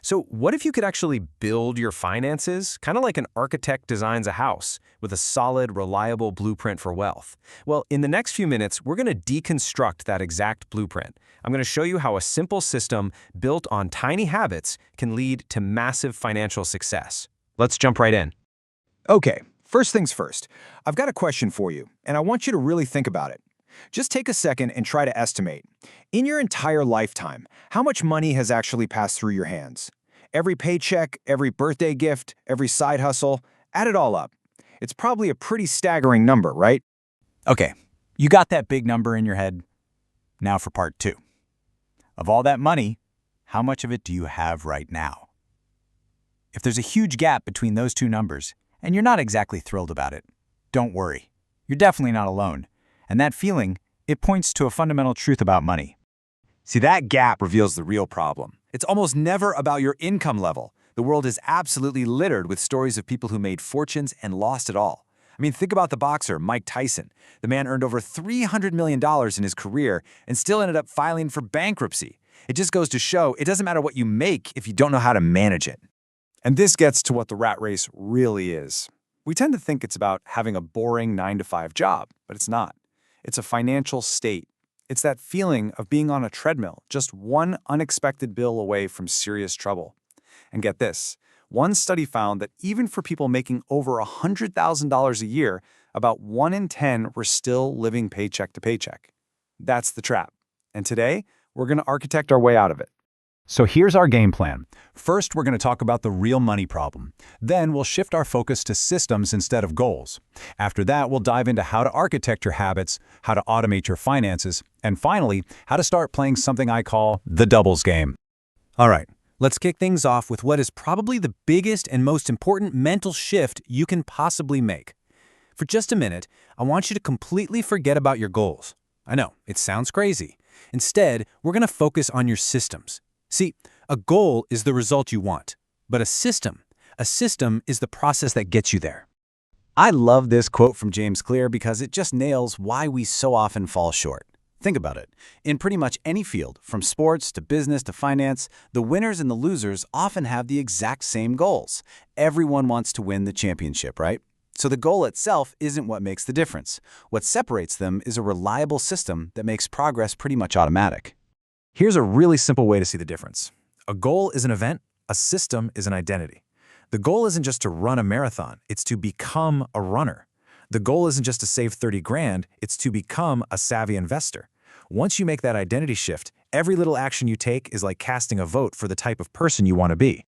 So what if you could actually build your finances, kind of like an architect designs a house, with a solid, reliable blueprint for wealth? Well, in the next few minutes, we're going to deconstruct that exact blueprint. I'm going to show you how a simple system built on tiny habits can lead to massive financial success. Let's jump right in. Okay, first things first. I've got a question for you, and I want you to really think about it. Just take a second and try to estimate. In your entire lifetime, how much money has actually passed through your hands? Every paycheck, every birthday gift, every side hustle, add it all up. It's probably a pretty staggering number, right? Okay, you got that big number in your head. Now for part two. Of all that money, how much of it do you have right now? If there's a huge gap between those two numbers, and you're not exactly thrilled about it, don't worry. You're definitely not alone. And that feeling, it points to a fundamental truth about money. See, that gap reveals the real problem. It's almost never about your income level. The world is absolutely littered with stories of people who made fortunes and lost it all. I mean, think about the boxer, Mike Tyson. The man earned over $300 million in his career and still ended up filing for bankruptcy. It just goes to show it doesn't matter what you make if you don't know how to manage it. And this gets to what the rat race really is. We tend to think it's about having a boring 9-to-5 job, but it's not. It's a financial state. It's that feeling of being on a treadmill, just one unexpected bill away from serious trouble. And get this, one study found that even for people making over $100,000 a year, about 1 in 10 were still living paycheck to paycheck. That's the trap. And today, we're going to architect our way out of it. So here's our game plan. First, we're going to talk about the real money problem. Then we'll shift our focus to systems instead of goals. After that, we'll dive into how to architect your habits, how to automate your finances, and finally, how to start playing something I call the doubles game. All right, let's kick things off with what is probably the biggest and most important mental shift you can possibly make. For just a minute, I want you to completely forget about your goals. I know, it sounds crazy. Instead, we're going to focus on your systems. See, a goal is the result you want, but a system is the process that gets you there. I love this quote from James Clear because it just nails why we so often fall short. Think about it. In pretty much any field, from sports to business to finance, the winners and the losers often have the exact same goals. Everyone wants to win the championship, right? So the goal itself isn't what makes the difference. What separates them is a reliable system that makes progress pretty much automatic. Here's a really simple way to see the difference. A goal is an event, a system is an identity. The goal isn't just to run a marathon, it's to become a runner. The goal isn't just to save 30 grand, it's to become a savvy investor. Once you make that identity shift, every little action you take is like casting a vote for the type of person you want to be.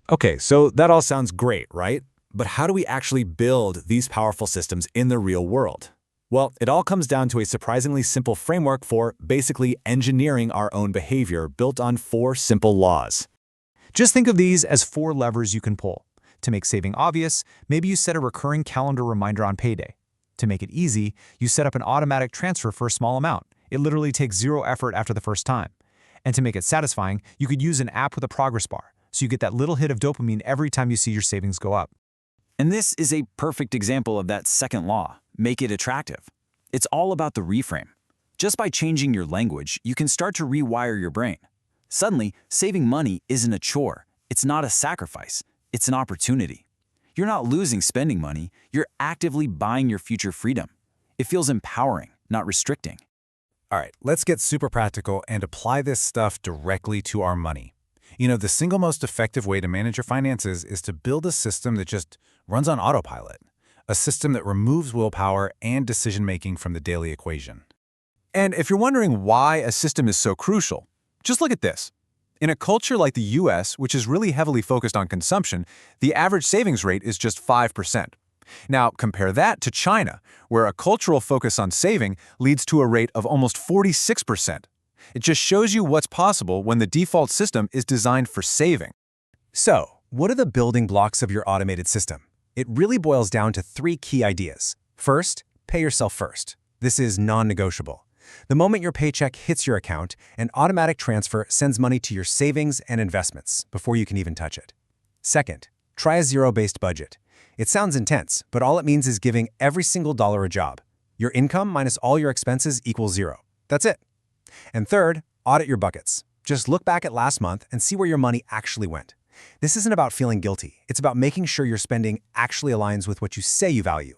Okay, so that all sounds great, right? But how do we actually build these powerful systems in the real world? Well, it all comes down to a surprisingly simple framework for basically engineering our own behavior built on 4 simple laws. Just think of these as 4 levers you can pull. To make saving obvious, maybe you set a recurring calendar reminder on payday. To make it easy, you set up an automatic transfer for a small amount. It literally takes 0 effort after the first time. And to make it satisfying, you could use an app with a progress bar, so you get that little hit of dopamine every time you see your savings go up. And this is a perfect example of that second law. Make it attractive. It's all about the reframe. Just by changing your language, you can start to rewire your brain. Suddenly, saving money isn't a chore. It's not a sacrifice. It's an opportunity. You're not losing spending money. You're actively buying your future freedom. It feels empowering, not restricting. All right, let's get super practical and apply this stuff directly to our money. You know, the single most effective way to manage your finances is to build a system that just runs on autopilot. A system that removes willpower and decision-making from the daily equation. And if you're wondering why a system is so crucial, just look at this. In a culture like the US, which is really heavily focused on consumption, the average savings rate is just 5%. Now, compare that to China, where a cultural focus on saving leads to a rate of almost 46%. It just shows you what's possible when the default system is designed for saving. So, what are the building blocks of your automated system? It really boils down to 3 key ideas. First, pay yourself first. This is non-negotiable. The moment your paycheck hits your account, an automatic transfer sends money to your savings and investments before you can even touch it. Second, try a zero-based budget. It sounds intense, but all it means is giving every single dollar a job. Your income minus all your expenses equals 0. That's it. And third, audit your buckets. Just look back at last month and see where your money actually went. This isn't about feeling guilty. It's about making sure your spending actually aligns with what you say you value.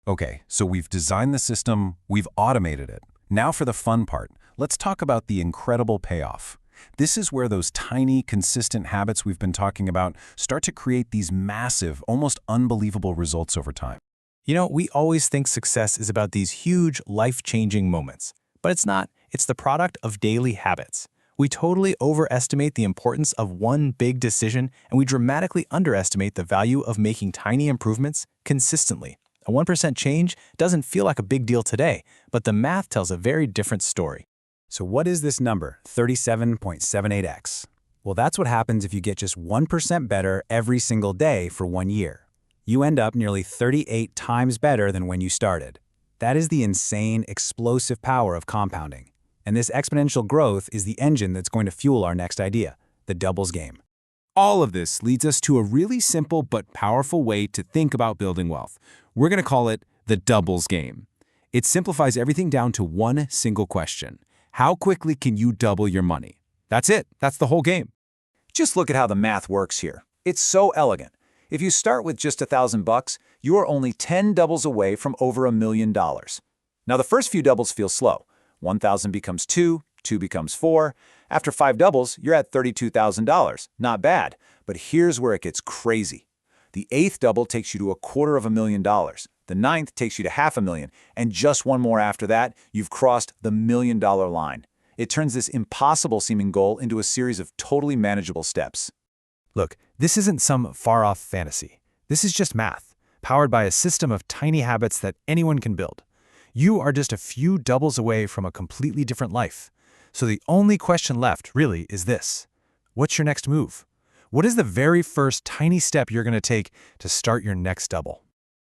Okay, so we've designed the system, we've automated it. Now for the fun part. Let's talk about the incredible payoff. This is where those tiny, consistent habits we've been talking about start to create these massive, almost unbelievable results over time. You know, we always think success is about these huge, life-changing moments. But it's not. It's the product of daily habits. We totally overestimate the importance of one big decision, and we dramatically underestimate the value of making tiny improvements consistently. A 1% change doesn't feel like a big deal today, but the math tells a very different story. So what is this number, 37.78x? Well, that's what happens if you get just 1% better every single day for 1 year. You end up nearly 38 times better than when you started. That is the insane, explosive power of compounding. And this exponential growth is the engine that's going to fuel our next idea, the doubles game. All of this leads us to a really simple but powerful way to think about building wealth. We're going to call it the doubles game. It simplifies everything down to one single question. How quickly can you double your money? That's it. That's the whole game. Just look at how the math works here. It's so elegant. If you start with just $1,000, you are only 10 doubles away from over $1 million. Now, the first few doubles feel slow. 1,000 becomes 2, 2 becomes 4. After 5 doubles, you're at $32,000. Not bad, but here's where it gets crazy. The 8th double takes you to $250,000. The 9th takes you to $500,000, and just one more after that, you've crossed the $1 million line. It turns this impossible-seeming goal into a series of totally manageable steps. Look, this isn't some far-off fantasy. This is just math, powered by a system of tiny habits that anyone can build. You are just a few doubles away from a completely different life. So the only question left, really, is this. What's your next move? What is the very first tiny step you're going to take to start your next double?